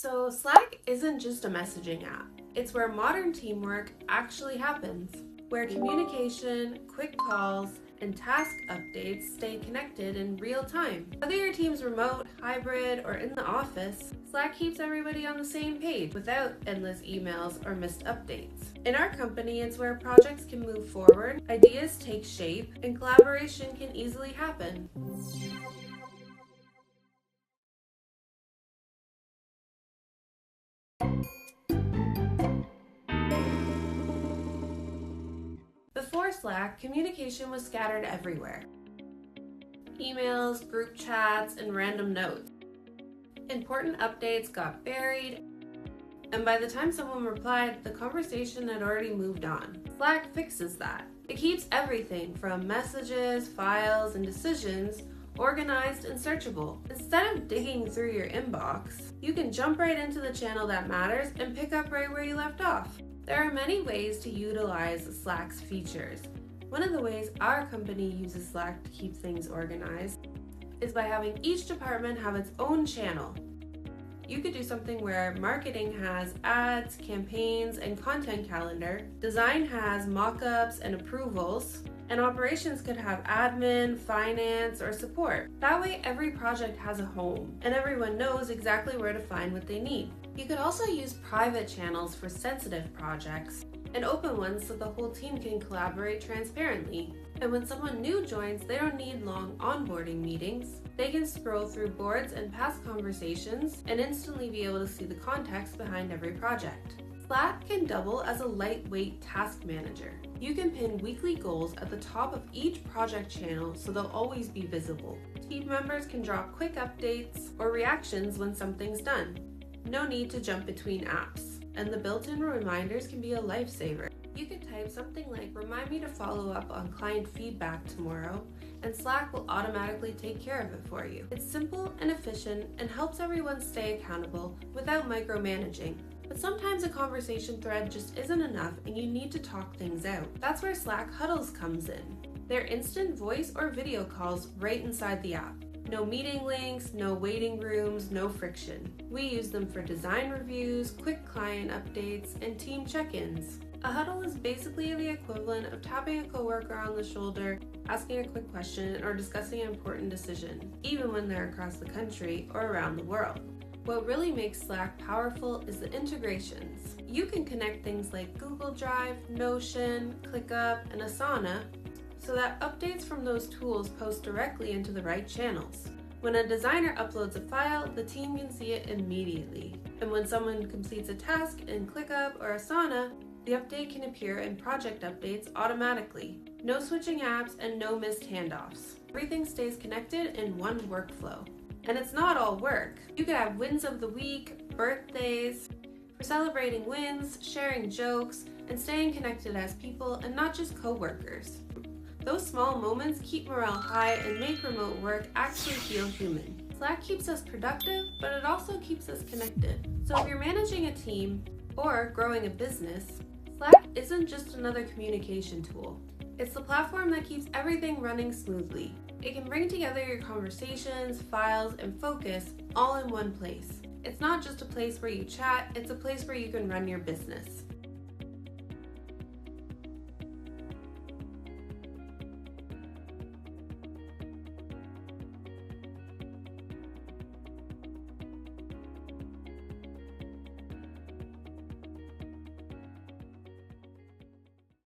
So Slack isn't just a messaging app. It's where modern teamwork actually happens, where communication, quick calls, and task updates stay connected in real time. Whether your team's remote, hybrid, or in the office, Slack keeps everybody on the same page without endless emails or missed updates. In our company, it's where projects can move forward, ideas take shape, and collaboration can easily happen. Before Slack, communication was scattered everywhere. Emails, group chats, and random notes. Important updates got buried, and by the time someone replied, the conversation had already moved on. Slack fixes that. It keeps everything from messages, files, and decisions organized and searchable. Instead of digging through your inbox, you can jump right into the channel that matters and pick up right where you left off. There are many ways to utilize Slack's features. One of the ways our company uses Slack to keep things organized is by having each department have its own channel. You could do something where marketing has ads, campaigns, and content calendar, design has mock-ups and approvals, and operations could have admin, finance, or support. That way every project has a home, and everyone knows exactly where to find what they need. You could also use private channels for sensitive projects, and open ones so the whole team can collaborate transparently. And when someone new joins, they don't need long onboarding meetings. They can scroll through boards and past conversations and instantly be able to see the context behind every project. Slack can double as a lightweight task manager. You can pin weekly goals at the top of each project channel so they'll always be visible. Team members can drop quick updates or reactions when something's done. No need to jump between apps, and the built-in reminders can be a lifesaver. You can type something like, "Remind me to follow up on client feedback tomorrow," and Slack will automatically take care of it for you. It's simple and efficient and helps everyone stay accountable without micromanaging. But sometimes a conversation thread just isn't enough and you need to talk things out. That's where Slack Huddles comes in. They're instant voice or video calls right inside the app. No meeting links, no waiting rooms, no friction. We use them for design reviews, quick client updates, and team check-ins. A huddle is basically the equivalent of tapping a coworker on the shoulder, asking a quick question, or discussing an important decision, even when they're across the country or around the world. What really makes Slack powerful is the integrations. You can connect things like Google Drive, Notion, ClickUp, and Asana so that updates from those tools post directly into the right channels. When a designer uploads a file, the team can see it immediately. And when someone completes a task in ClickUp or Asana, the update can appear in project updates automatically. No switching apps and no missed handoffs. Everything stays connected in one workflow. And it's not all work. You could have wins of the week, birthdays, for celebrating wins, sharing jokes, and staying connected as people and not just coworkers. Those small moments keep morale high and make remote work actually feel human. Slack keeps us productive, but it also keeps us connected. So if you're managing a team or growing a business, Slack isn't just another communication tool. It's the platform that keeps everything running smoothly. It can bring together your conversations, files, and focus all in one place. It's not just a place where you chat, it's a place where you can run your business.